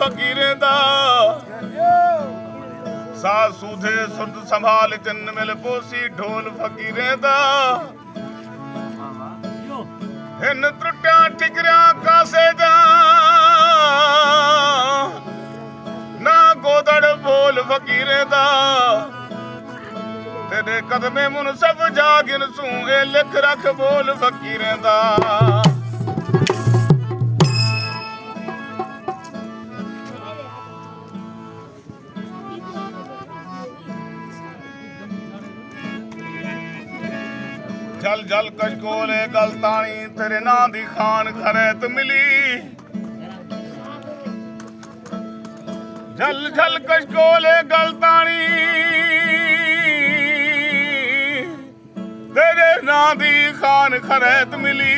फकीरें दा सास सूधे सुध संभाल चिन्न मिल पोसी ढोल फकीरें दा हिन त्रुटिया ठिकरिया कासे दा ना गोदड़ बोल फकीरें दा तेरे कदमे मुनसब जागिन सू ए लिख रख बोल फकीरें दा जल जल कशकोले गलतानी तेरे नां दी खान खरैत मिली जल जल कशकोले गलतानी तेरे नां दी खान खरैत मिली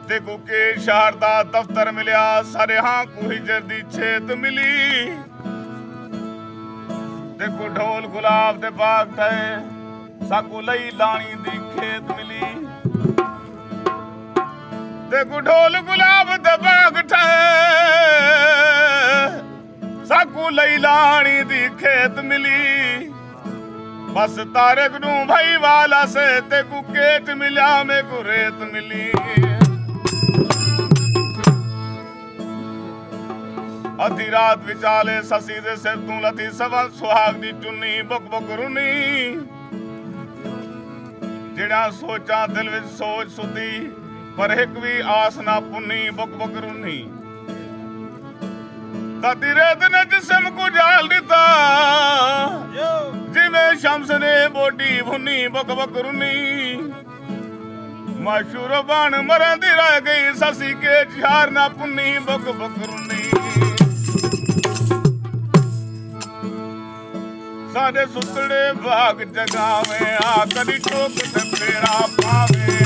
ते कुके शहर दा दफ्तर मिलिया सारे हां को हिजर दी छेत मिली ते को ढोल गुलाब दे बाग थे साकू लई लाणी दी खेत मिली ते को ढोल गुलाब दे बाग थे साकू लई लाणी दी खेत मिली बस तारक नू भाई वाला से ते को केट मिला में को रेत मिली अधी रात विचाले ससी दे सिर तू लथी सवन सुहाग दी चुन्नी बुक बुक रुनी जिहड़ा सोचा दिल विच सोच सुधी पर एक भी आस ना पुन्नी बुक बुक रुनी तादी रेत ने जिस्म को जाल दिता जिवें शम्स ने बोटी भुनी बुक बुक रुनी मशहूर बन मरन दी रह गई ससी के चार ना पुन्नी बुक बुक रुनी साडे सुतड़े बाग जगावे आ कदी ठोक ते फेरा पावे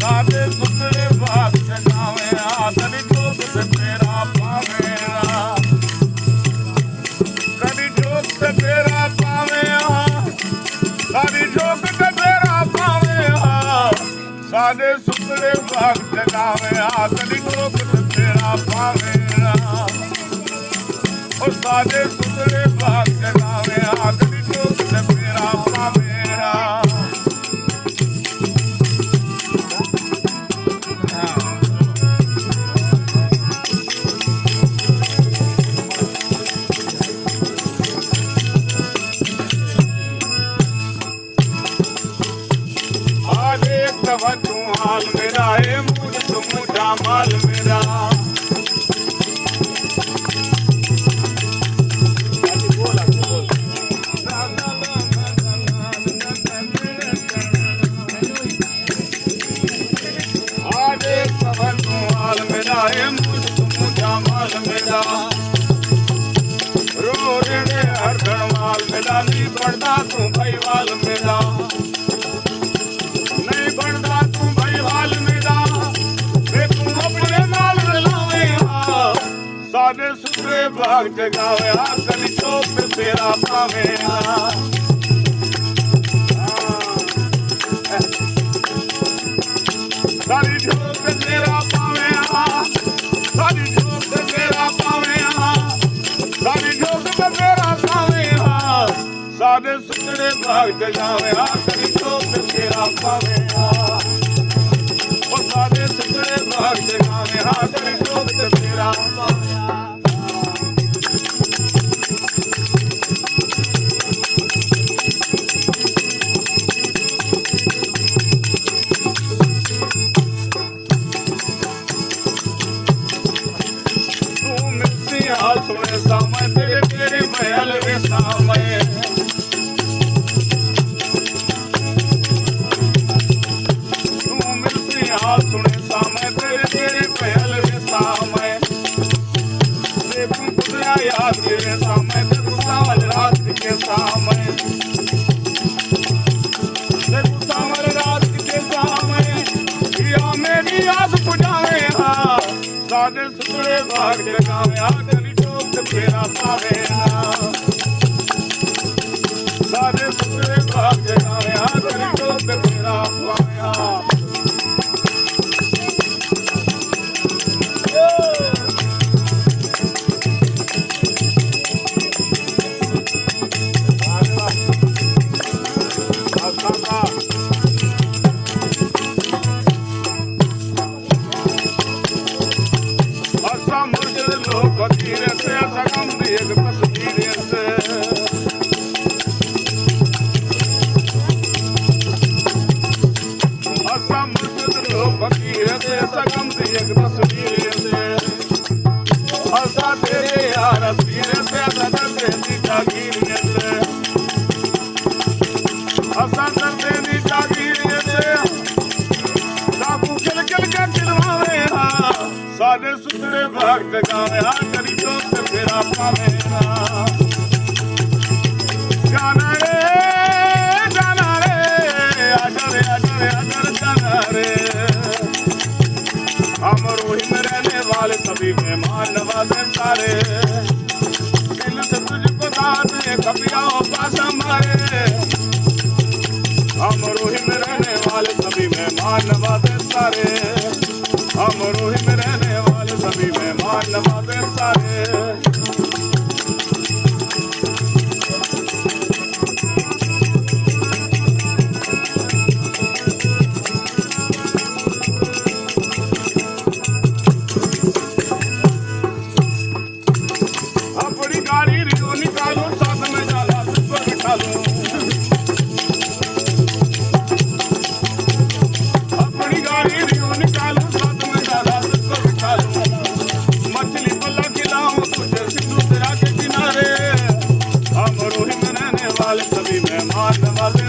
साडे सुतड़े बाग जगावे आ कदी ठोक ते फेरा पावे कदी ठोक ते फेरा पावे कदी ठोक ते फेरा पावे साडे सुतड़े बाग जगावे आ कदी ठोक ते फेरा पावे सादे सुतड़े बाग जगावे आखरी ठोक ते फेरा पावेरा आज एक दफा तू हाल मेरा है मुझ तुम माल मेरा नहीं बढ़ता तू भाई वाल मेरा नहीं बढ़ता तू भाई वाल मेरा तू अपने नाल मिलावे सारे सुतरे बाग जगावे कदी ठोक तेरा पावे सारी ठोक तेरा पावे सारी ठोक तेरा पावे सारी ठोक तेरा पावे सादे सुतड़े बाग जगावे कदी ठोक तेरा पावे सादे सुतड़े बाग जगावे कदी ठोक तेरा पावे तू मिलती हाल सुने सामय तेरे तेरे महल वे सामय सुने सामय तेरे तेरे पहल रे सामय देखूं खुदा याद तेरे सामय ते सावल रात के सामय देखूं सावल रात के सामय या मेरी आस बुझावे सादे सुतड़े बाग जगावे कदी ठोक तेरा पावे सादे सुतड़े बाग जगावे कदी ठोक तेरा पावे आशा करते नी जागी डाकू खिल खिल के खिलवावे सारे सुथरे भक्त गावे करी दोस्त तेरा पावे जाना रे आजर जाना रे हम रोहित रहने वाले सभी मेहमान नवाजे सारे दिल से तुझको दादे कपियाओ पास हमारे हम रोहित रहने वाले सभी मेहमान नवाजे सारे हम रोहित रहने वाले सभी मेहमान नवाजे सारे अपनी गाड़ी रियो निकालो साथ में जाला तुझको बिठा लूं अपनी गाड़ी रियो निकालो साथ में जाला तुझको बिठा लूं मछली पल्ला खिलाऊं तुझे सिंधु तेरा के किनारे हम रोहित रहने वाले सभी मेहमान नवाजे